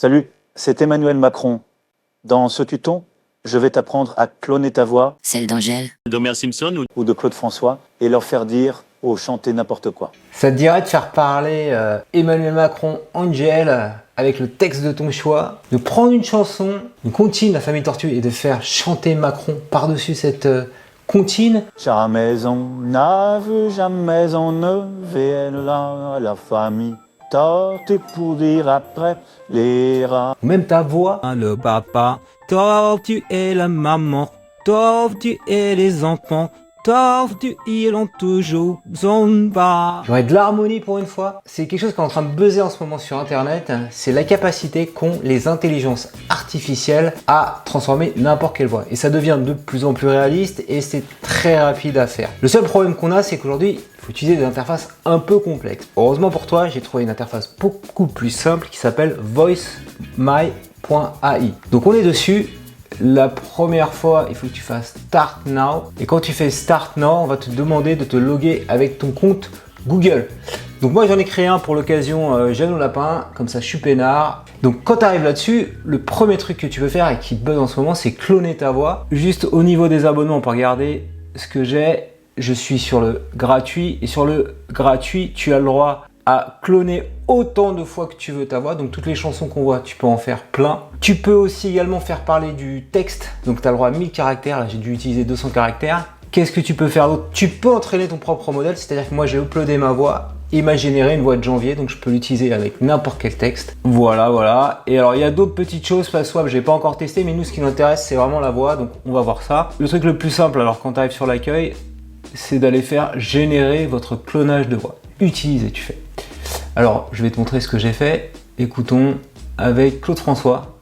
Salut, c'est Emmanuel Macron. Dans ce tuto, je vais t'apprendre à cloner ta voix, celle d'Angèle, d'Homer Simpson ou de Claude François, et leur faire dire ou chanter n'importe quoi. Ça te dirait de faire parler Emmanuel Macron, Angèle, avec le texte de ton choix, de prendre une chanson, une comptine, La Famille Tortue, et de faire chanter Macron par-dessus cette comptine. Jamais on n'a vu, jamais on ne verra la famille tortue pour dire après les rats. Même ta voix. Le papa, tortue et la maman, tortue et les enfants, tortue, ils ont toujours zomba. J'aurais de l'harmonie pour une fois. C'est quelque chose qui est en train de buzzer en ce moment sur internet. C'est la capacité qu'ont les intelligences artificielles à transformer n'importe quelle voix. Et ça devient de plus en plus réaliste et c'est très rapide à faire. Le seul problème qu'on a, c'est qu'aujourd'hui, il faut utiliser des interfaces un peu complexes. Heureusement pour toi, j'ai trouvé une interface beaucoup plus simple qui s'appelle voicemy.ai. Donc on est dessus. La première fois, il faut que tu fasses Start Now. Et quand tu fais Start Now, on va te demander de te loguer avec ton compte Google. Donc moi, j'en ai créé un pour l'occasion Jeanne au lapin. Comme ça, je suis peinard. Donc quand tu arrives là-dessus, le premier truc que tu peux faire et qui buzz en ce moment, c'est cloner ta voix. Juste au niveau des abonnements, on peut regarder ce que j'ai. Je suis sur le gratuit. Et sur le gratuit, tu as le droit à cloner autant de fois que tu veux ta voix. Donc toutes les chansons qu'on voit, tu peux en faire plein. Tu peux aussi également faire parler du texte. Donc tu as le droit à 1000 caractères. Là, j'ai dû utiliser 200 caractères. Qu'est-ce que tu peux faire d'autre? Tu peux entraîner ton propre modèle. C'est-à-dire que moi, j'ai uploadé ma voix. Il m'a généré une voix de janvier. Donc je peux l'utiliser avec n'importe quel texte. Voilà. Et alors, il y a d'autres petites choses. Swap, je n'ai pas encore testé. Mais nous, ce qui nous intéresse, c'est vraiment la voix. Donc on va voir ça. Le truc le plus simple, alors quand tu arrives sur l'accueil, c'est d'aller faire générer votre clonage de voix. Utiliser, tu fais. Alors, je vais te montrer ce que j'ai fait. Écoutons avec Claude François.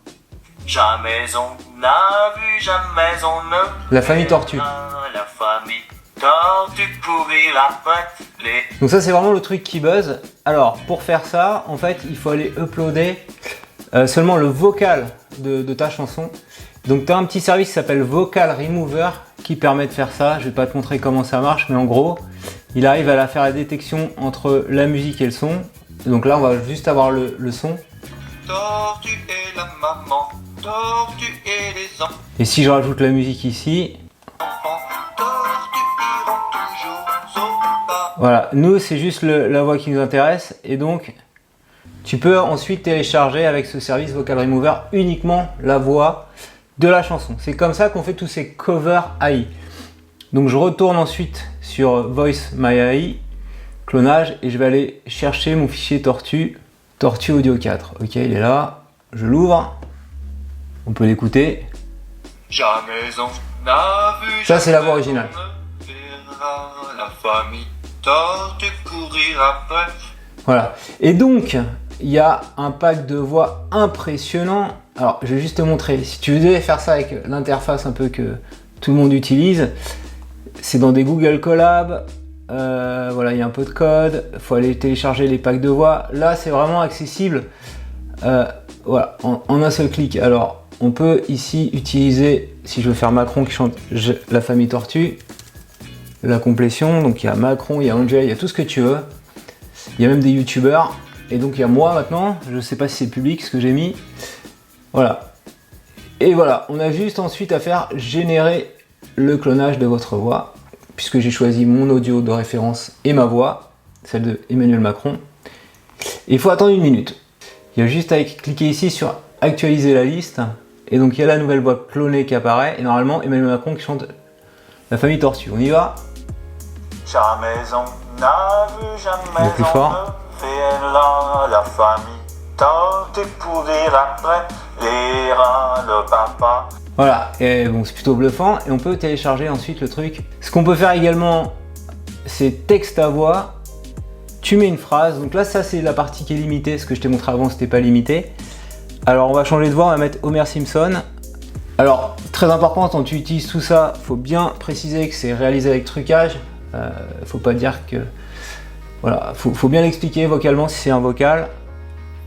Jamais on n'a vu, jamais on ne La Famille Tortue. La famille tortue courir après les... Donc ça, c'est vraiment le truc qui buzz. Alors, pour faire ça, en fait, il faut aller uploader seulement le vocal de ta chanson. Donc, tu as un petit service qui s'appelle Vocal Remover qui permet de faire ça. Je vais pas te montrer comment ça marche, mais en gros, il arrive à faire la détection entre la musique et le son. Donc là, on va juste avoir le son. Tortue et la maman, tortue et les enfants, Et si je rajoute la musique ici, tortue iront toujours au pas. voilà. Nous, c'est juste la voix qui nous intéresse. Et donc, tu peux ensuite télécharger avec ce service Vocal Remover uniquement la voix de la chanson. C'est comme ça qu'on fait tous ces covers AI. Donc je retourne ensuite sur voicemy.ai, clonage, et je vais aller chercher mon fichier tortue audio 4. Ok, il est là, je l'ouvre, on peut l'écouter. Jamais on n'a vu, Ça, c'est la voix jamais originale. on ne verra la famille tortue courir après. Voilà, et donc il y a un pack de voix impressionnant. Alors je vais juste te montrer, si tu veux faire ça avec l'interface un peu que tout le monde utilise, c'est dans des Google Colab. Voilà, il y a un peu de code, il faut aller télécharger les packs de voix. Là, c'est vraiment accessible voilà, en un seul clic. Alors, on peut ici utiliser, si je veux faire Macron qui chante La Famille Tortue, la complétion. Donc, il y a Macron, il y a Angèle, il y a tout ce que tu veux. Il y a même des youtubeurs. Et donc, il y a moi maintenant. Je ne sais pas si c'est public ce que j'ai mis. Voilà. Et voilà, on a juste ensuite à faire générer le clonage de votre voix, puisque j'ai choisi mon audio de référence et ma voix, celle de Emmanuel Macron. Et il faut attendre 1 minute. Il y a juste à cliquer ici sur actualiser la liste, et donc il y a la nouvelle voix clonée qui apparaît, et normalement Emmanuel Macron qui chante La Famille Tortue. On y va? Jamais on n'a vu, jamais plus on fort. ne verra la famille tortue pour dire après les rats, le papa. Voilà, et bon, c'est plutôt bluffant, et on peut télécharger ensuite le truc. Ce qu'on peut faire également, c'est texte à voix. Tu mets une phrase, donc là ça c'est la partie qui est limitée, ce que je t'ai montré avant c'était pas limité. Alors on va changer de voix, on va mettre Homer Simpson. Alors très important, quand tu utilises tout ça, faut bien préciser que c'est réalisé avec trucage. Faut pas dire que... Voilà, faut bien l'expliquer vocalement si c'est un vocal.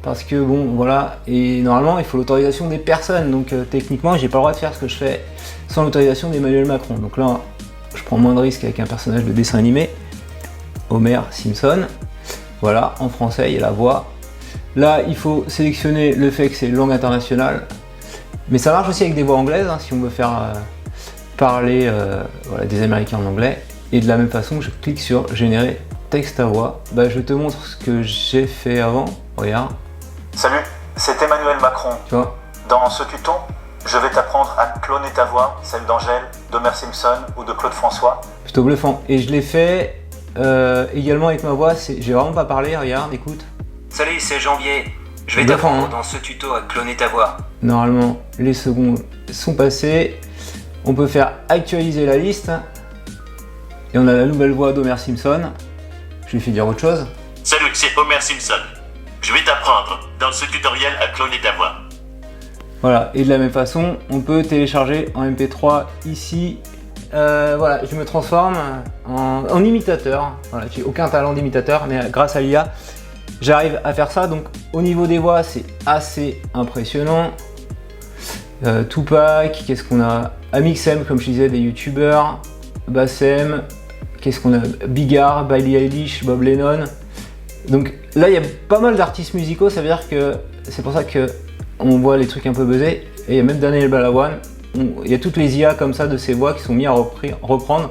Parce que bon, voilà, et normalement il faut l'autorisation des personnes, donc techniquement j'ai pas le droit de faire ce que je fais sans l'autorisation d'Emmanuel Macron. Donc là, je prends moins de risques avec un personnage de dessin animé, Homer Simpson. Voilà, en français il y a la voix. Là, il faut sélectionner le fait que c'est langue internationale. Mais ça marche aussi avec des voix anglaises, hein, si on veut faire parler voilà, des Américains en anglais. Et de la même façon, je clique sur générer texte à voix. Bah, je te montre ce que j'ai fait avant. Regarde. Salut, c'est Emmanuel Macron. Tu vois? Dans ce tuto, je vais t'apprendre à cloner ta voix, celle d'Angèle, d'Homer Simpson ou de Claude François. Plutôt bluffant. Et je l'ai fait également avec ma voix. J'ai vraiment pas parlé. Regarde, écoute. Salut, c'est Janvier. Je vais Bluffant, t'apprendre hein. dans ce tuto à cloner ta voix. Normalement, les secondes sont passées. On peut faire actualiser la liste. Et on a la nouvelle voix d'Homer Simpson. Je lui fais dire autre chose. Salut, c'est Homer Simpson. Je vais t'apprendre dans ce tutoriel à cloner ta voix. Voilà, et de la même façon, on peut télécharger en MP3 ici. Voilà, je me transforme en imitateur. Voilà, j'ai aucun talent d'imitateur, mais grâce à l'IA, j'arrive à faire ça. Donc au niveau des voix, c'est assez impressionnant. Tupac, qu'est-ce qu'on a? Amixem, comme je disais, des youtubeurs. Bassem, qu'est-ce qu'on a? Bigard, Billie Eilish, Bob Lennon. Donc là, il y a pas mal d'artistes musicaux, ça veut dire que c'est pour ça que on voit les trucs un peu buzzés. Et il y a même Daniel Balavoine. Il y a toutes les IA comme ça de ces voix qui sont mis à reprendre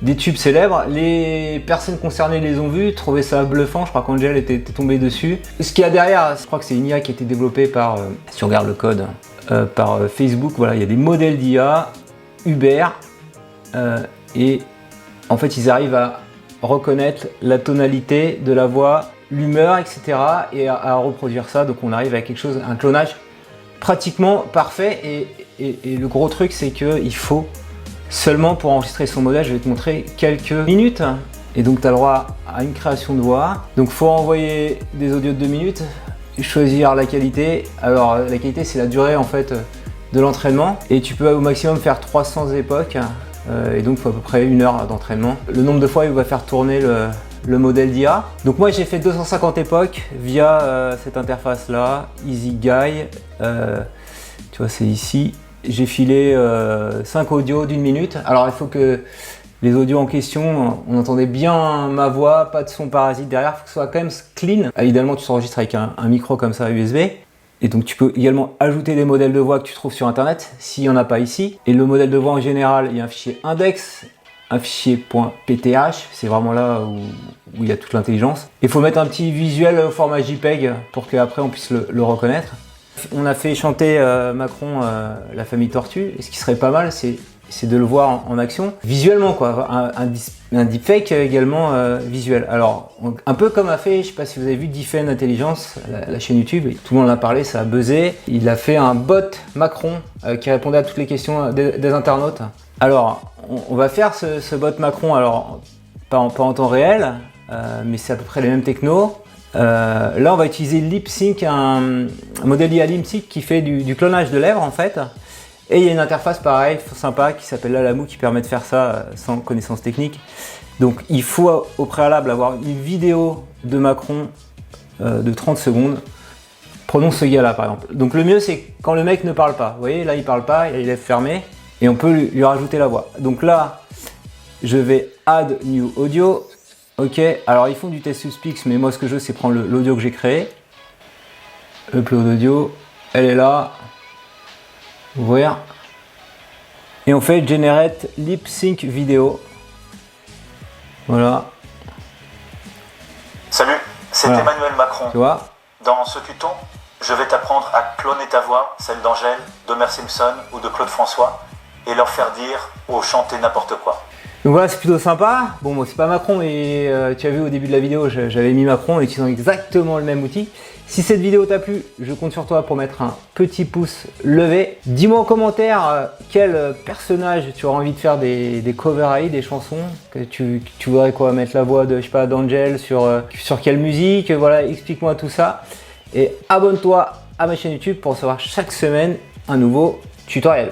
des tubes célèbres. Les personnes concernées les ont vus, trouvaient ça bluffant. Je crois qu'Angel était tombé dessus. Ce qu'il y a derrière, je crois que c'est une IA qui a été développée par, si on regarde le code, par Facebook. Voilà, il y a des modèles d'IA, Uber, et en fait ils arrivent à reconnaître la tonalité de la voix, l'humeur, etc. et à reproduire ça. Donc on arrive à quelque chose, un clonage pratiquement parfait. Et le gros truc, c'est qu'il faut seulement, pour enregistrer son modèle, je vais te montrer quelques minutes. Et donc tu as le droit à une création de voix. Donc il faut envoyer des audios de 2 minutes, choisir la qualité. Alors la qualité, c'est la durée en fait de l'entraînement. Et tu peux au maximum faire 300 époques. Et donc il faut à peu près 1 heure d'entraînement. Le nombre de fois il va faire tourner le modèle d'IA. Donc moi j'ai fait 250 époques via cette interface là, Easy Guy. Tu vois, c'est ici. J'ai filé 5 audios d'1 minute. Alors il faut que les audios en question, on entendait bien ma voix, pas de son parasite derrière, il faut que ce soit quand même clean. Idéalement tu t'enregistres avec un micro comme ça USB. Et donc tu peux également ajouter des modèles de voix que tu trouves sur internet s'il n'y en a pas ici. Et le modèle de voix en général, il y a un fichier index, un fichier .pth, c'est vraiment là où il y a toute l'intelligence. Il faut mettre un petit visuel au format JPEG pour qu'après on puisse le reconnaître. On a fait chanter Macron, la famille Tortue, et ce qui serait pas mal, c'est de le voir en action, visuellement quoi, un deepfake également visuel. Alors, un peu comme a fait, je sais pas si vous avez vu Defend Intelligence, la chaîne YouTube, et tout le monde en a parlé, ça a buzzé. Il a fait un bot Macron qui répondait à toutes les questions des internautes. Alors, on va faire ce bot Macron, alors pas en temps réel, mais c'est à peu près les mêmes technos. Là, on va utiliser LipSync, un modèle IA LipSync qui fait du clonage de lèvres en fait. Et il y a une interface pareil, sympa, qui s'appelle Lalamou, qui permet de faire ça sans connaissance technique. Donc il faut au préalable avoir une vidéo de Macron de 30 secondes. Prenons ce gars-là par exemple. Donc le mieux c'est quand le mec ne parle pas. Vous voyez, là il parle pas, il est lèvres fermées. Et on peut lui rajouter la voix. Donc là, je vais Add New Audio. Ok, alors ils font du test to speech, mais moi ce que je veux c'est prendre l'audio que j'ai créé. Upload audio, elle est là. Ouvrir. Et on fait Generate Lip Sync Video. Voilà. Salut, c'est Voilà. Emmanuel Macron. Tu vois? Dans ce tuto, je vais t'apprendre à cloner ta voix, celle d'Angèle, d'Homer Simpson ou de Claude François, et leur faire dire ou chanter n'importe quoi. Donc voilà, c'est plutôt sympa. Bon, moi c'est pas Macron, mais tu as vu au début de la vidéo, j'avais mis Macron en utilisant exactement le même outil. Si cette vidéo t'a plu, je compte sur toi pour mettre un petit pouce levé. Dis-moi en commentaire quel personnage tu auras envie de faire des covers AI, des chansons. Que tu voudrais quoi, mettre la voix de, je sais pas, d'Angel sur quelle musique. Voilà, explique-moi tout ça. Et abonne-toi à ma chaîne YouTube pour recevoir chaque semaine un nouveau tutoriel.